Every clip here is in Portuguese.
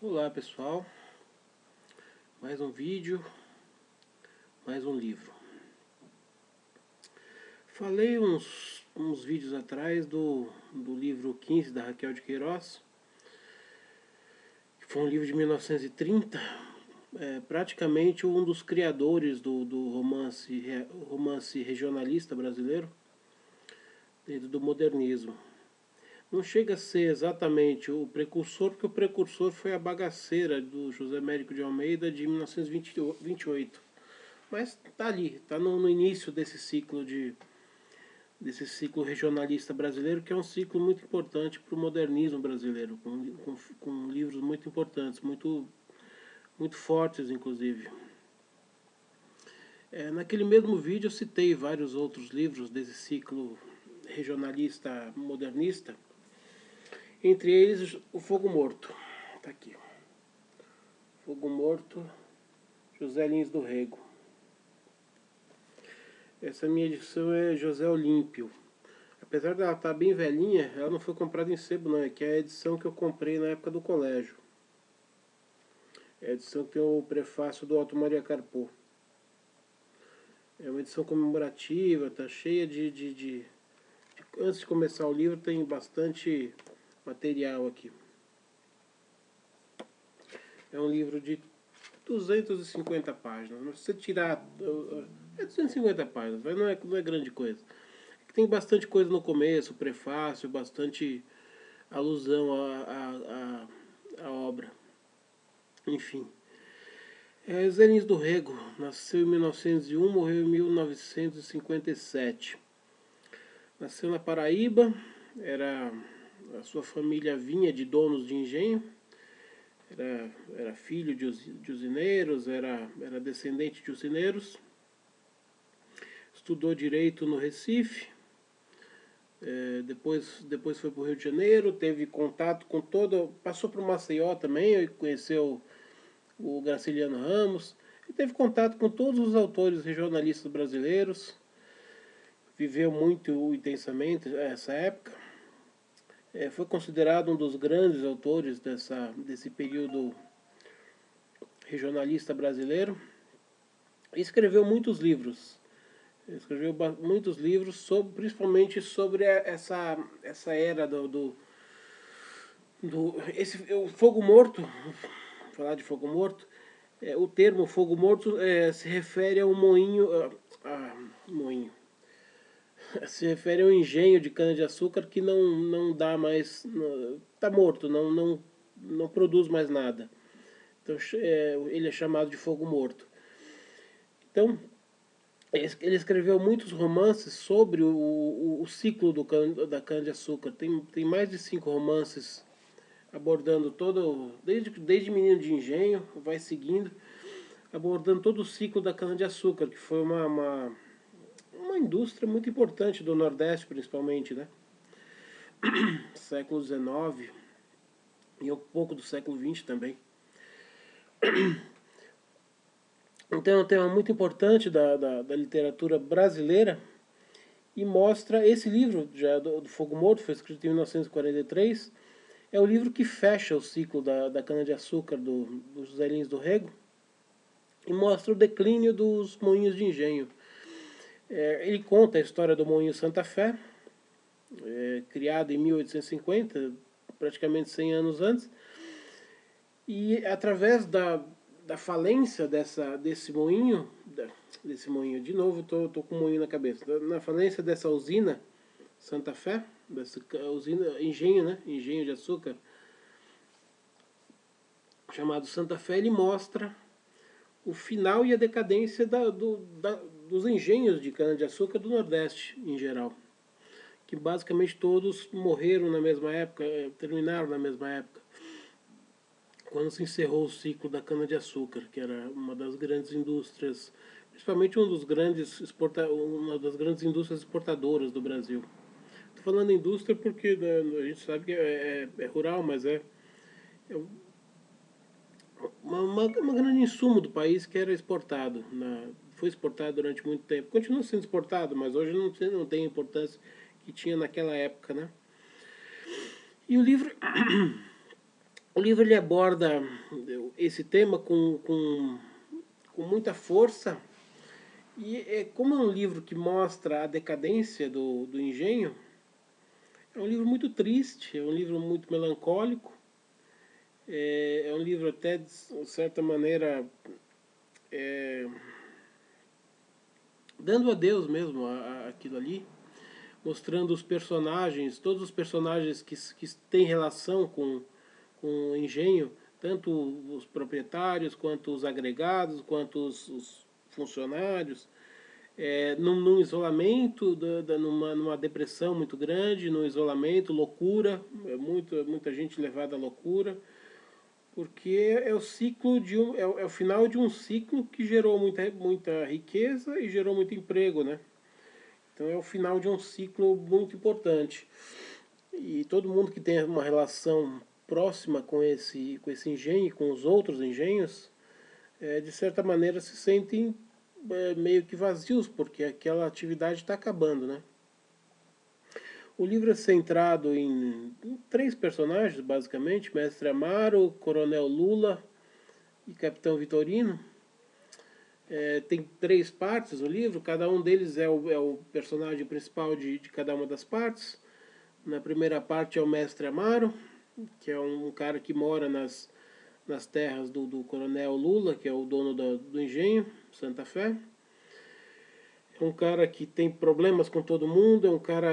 Olá pessoal, mais um vídeo, mais um livro. Falei uns vídeos atrás do livro 15 da Raquel de Queiroz, que foi um livro de 1930, praticamente um dos criadores do romance regionalista brasileiro, dentro do modernismo. Não chega a ser exatamente o precursor, porque o precursor foi a Bagaceira, do José Américo de Almeida, de 1928. Mas está ali, está no início desse ciclo regionalista brasileiro, que é um ciclo muito importante para o modernismo brasileiro, com livros muito importantes, muito fortes, inclusive. Naquele mesmo vídeo eu citei vários outros livros desse ciclo regionalista modernista, entre eles o Fogo Morto. Está aqui. Fogo Morto, José Lins do Rego. Essa minha edição é José Olímpio. Apesar dela estar bem velhinha, ela não foi comprada em sebo não, é que é a edição que eu comprei na época do colégio. É a edição que tem o prefácio do Otto Maria Carpo. É uma edição comemorativa, tá cheia Antes de começar o livro tem bastante material aqui. É um livro de 250 páginas. Se você tirar... É 250 páginas, mas não é grande coisa. Tem bastante coisa no começo, prefácio, bastante alusão à obra. Enfim. Zé Lins do Rego nasceu em 1901, morreu em 1957. Nasceu na Paraíba, a sua família vinha de donos de engenho, era filho de usineiros, era descendente de usineiros. Estudou Direito no Recife. Depois foi para o Rio de Janeiro, teve contato com passou por Maceió também, conheceu o Graciliano Ramos, e teve contato com todos os autores regionalistas brasileiros, viveu muito intensamente essa época, foi considerado um dos grandes autores desse período regionalista brasileiro, e escreveu muitos livros. Escreveu muitos livros, principalmente sobre essa era o Fogo Morto. Falar de Fogo Morto, o termo Fogo Morto se refere a um moinho, se refere a um engenho de cana-de-açúcar que não dá mais, está morto, não produz mais nada. Então ele é chamado de Fogo Morto. Então ele escreveu muitos romances sobre o ciclo da cana-de-açúcar. Tem mais de 5 romances abordando desde Menino de Engenho, vai seguindo, abordando todo o ciclo da cana-de-açúcar, que foi uma indústria muito importante do Nordeste, principalmente, né? Século XIX e um pouco do século XX também. Então é um tema muito importante da literatura brasileira, e mostra esse livro já do Fogo Morto, foi escrito em 1943, é o livro que fecha o ciclo da cana-de-açúcar do José Lins do Rego, e mostra o declínio dos moinhos de engenho. Ele conta a história do Moinho Santa Fé, criado em 1850, praticamente 100 anos antes, e através da falência desse moinho, de novo tô com o moinho na cabeça, na falência dessa usina Santa Fé, dessa usina, engenho, né? Engenho de açúcar, chamado Santa Fé, ele mostra o final e a decadência dos engenhos de cana-de-açúcar do Nordeste em geral, que basicamente todos morreram na mesma época, terminaram na mesma época, quando se encerrou o ciclo da cana-de-açúcar, que era uma das grandes indústrias, principalmente uma das grandes indústrias exportadoras do Brasil. Estou falando indústria porque, né, a gente sabe que é rural, mas é uma grande insumo do país que era exportado. Foi exportado durante muito tempo. Continua sendo exportado, mas hoje não tem a importância que tinha naquela época, né? E o livro O livro ele aborda esse tema com muita força, e como é um livro que mostra a decadência do engenho, é um livro muito triste, é um livro muito melancólico, é um livro até, de certa maneira, é, dando a Deus mesmo aquilo ali, mostrando os personagens, todos os personagens que têm relação com o engenho, tanto os proprietários, quanto os agregados, quanto os funcionários, num isolamento, numa depressão muito grande, num isolamento, loucura, muita gente levada à loucura, porque é o ciclo é o final de um ciclo que gerou muita riqueza e gerou muito emprego, né? Então é o final de um ciclo muito importante. E todo mundo que tem uma relação próxima com esse engenho, com os outros engenhos, de certa maneira se sentem meio que vazios, porque aquela atividade está acabando, né? O livro é centrado em três personagens, basicamente: Mestre Amaro, Coronel Lula e Capitão Vitorino. Tem três partes o livro, cada um deles é o personagem principal de cada uma das partes. Na primeira parte é o Mestre Amaro, que é um cara que mora nas terras do Coronel Lula, que é o dono do engenho, Santa Fé. É um cara que tem problemas com todo mundo, é um cara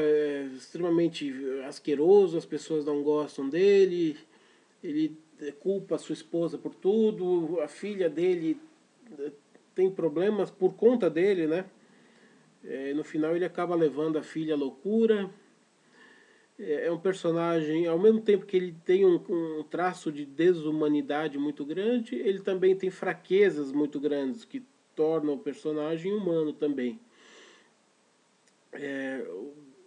extremamente asqueroso, as pessoas não gostam dele, ele culpa a sua esposa por tudo, a filha dele tem problemas por conta dele, né? No final ele acaba levando a filha à loucura. É um personagem, ao mesmo tempo que ele tem um traço de desumanidade muito grande, ele também tem fraquezas muito grandes que tornam o personagem humano também.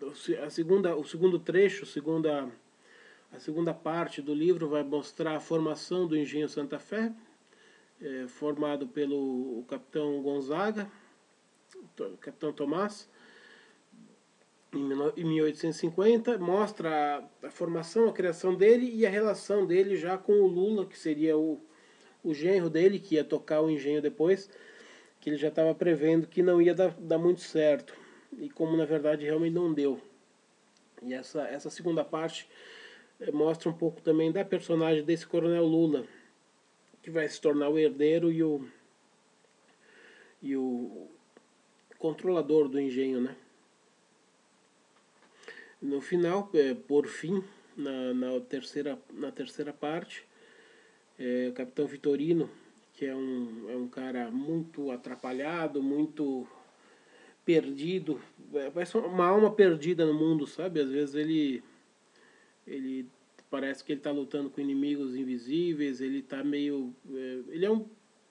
O segundo trecho, a segunda parte do livro vai mostrar a formação do Engenho Santa Fé, formado pelo capitão Gonzaga, capitão Tomás, em 1850, mostra a formação, a criação dele e a relação dele já com o Lula, que seria o genro dele, que ia tocar o engenho depois, que ele já estava prevendo que não ia dar muito certo, e como na verdade realmente não deu. E essa segunda parte mostra um pouco também da personagem desse Coronel Lula, que vai se tornar o herdeiro e o controlador do engenho, né? No final, por fim, na terceira parte, o Capitão Vitorino, que é um cara muito atrapalhado, muito perdido, parece uma alma perdida no mundo, sabe? Às vezes ele parece que ele está lutando com inimigos invisíveis, ele está meio... ele é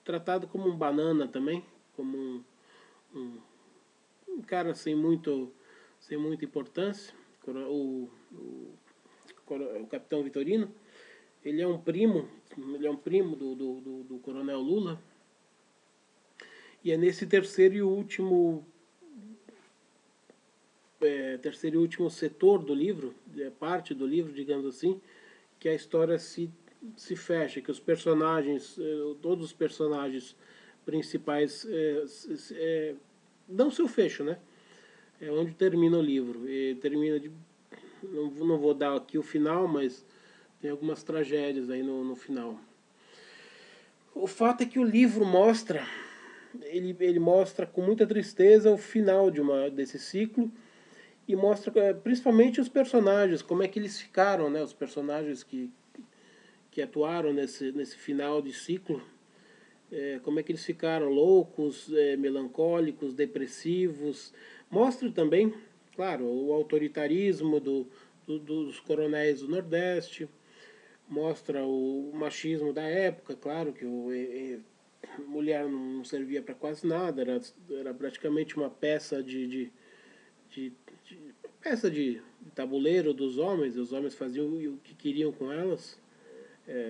tratado como um banana também, como um cara sem muita importância. O Capitão Vitorino, ele é um primo do Coronel Lula, e é nesse terceiro e último setor do livro, parte do livro, digamos assim, que a história se fecha, que os personagens, todos os personagens principais dão seu fecho, né? É onde termina o livro. E termina de... Não vou dar aqui o final, mas tem algumas tragédias aí no final. O fato é que o livro mostra, ele mostra com muita tristeza o final desse ciclo, e mostra principalmente os personagens, como é que eles ficaram, né? Os personagens que atuaram nesse final de ciclo, como é que eles ficaram loucos, melancólicos, depressivos. Mostra também, claro, o autoritarismo dos coronéis do Nordeste, mostra o machismo da época, claro que mulher não servia para quase nada, era praticamente uma peça de, peça de tabuleiro dos homens, os homens faziam o que queriam com elas,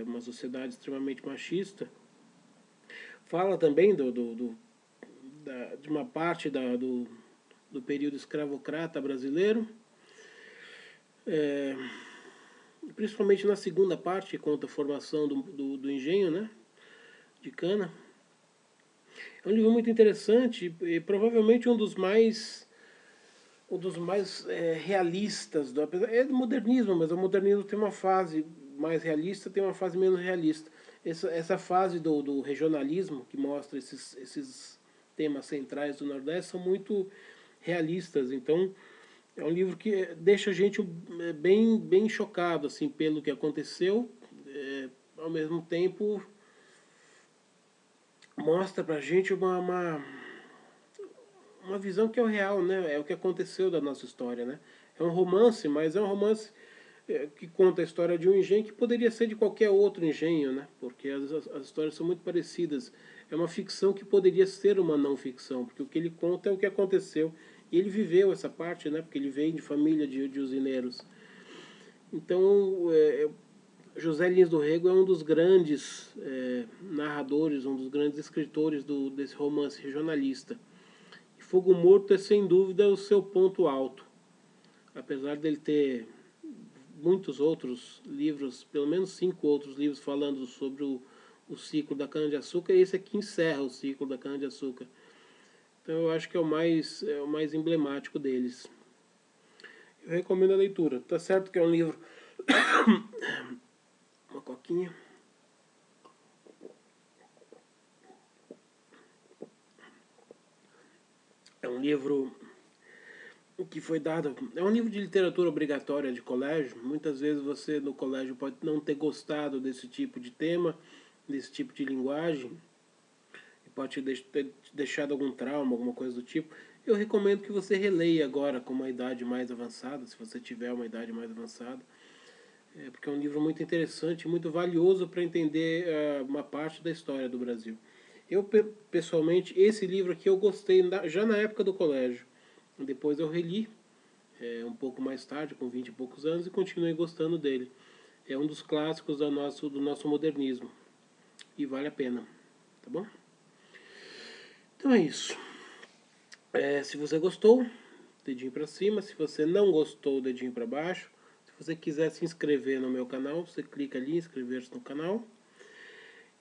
uma sociedade extremamente machista. Fala também de uma parte do período escravocrata brasileiro, principalmente na segunda parte, que conta a formação do engenho, né, de cana. É um livro muito interessante e provavelmente um dos mais realistas. É do modernismo, mas o modernismo tem uma fase mais realista, tem uma fase menos realista. Essa fase do regionalismo, que mostra esses temas centrais do Nordeste, são muito realistas. Então, é um livro que deixa a gente bem chocado assim, pelo que aconteceu. Ao mesmo tempo, mostra pra gente uma visão que é o real, né? É o que aconteceu da nossa história, né? É um romance, mas é um romance que conta a história de um engenho que poderia ser de qualquer outro engenho, né? Porque as histórias são muito parecidas. É uma ficção que poderia ser uma não ficção, porque o que ele conta é o que aconteceu. E ele viveu essa parte, né? Porque ele veio de família de usineiros. Então, José Lins do Rego é um dos grandes narradores, um dos grandes escritores desse romance regionalista. E Fogo Morto é sem dúvida o seu ponto alto. Apesar dele ter muitos outros livros, pelo menos 5 outros livros falando sobre o ciclo da cana-de-açúcar, e esse aqui encerra o ciclo da cana-de-açúcar. Então eu acho que é o mais emblemático deles. Eu recomendo a leitura. Tá certo que é um livro... Uma coquinha. É um livro que foi dado... É um livro de literatura obrigatória de colégio. Muitas vezes você no colégio pode não ter gostado desse tipo de tema, desse tipo de linguagem, e pode ter deixado algum trauma, alguma coisa do tipo. Eu recomendo que você releia agora com uma idade mais avançada, se você tiver uma idade mais avançada, porque é um livro muito interessante, muito valioso para entender uma parte da história do Brasil. Eu, pessoalmente, esse livro aqui eu gostei já na época do colégio. Depois eu reli um pouco mais tarde, com 20 e poucos anos, e continuei gostando dele. É um dos clássicos do nosso modernismo. E vale a pena. Tá bom? Então é isso. Se você gostou, dedinho para cima. Se você não gostou, dedinho para baixo. Se você quiser se inscrever no meu canal, você clica ali em inscrever-se no canal.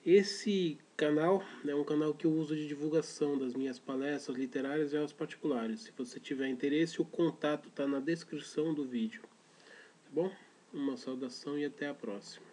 Esse canal é um canal que eu uso de divulgação das minhas palestras literárias e aulas particulares. Se você tiver interesse, o contato está na descrição do vídeo. Tá bom? Uma saudação e até a próxima.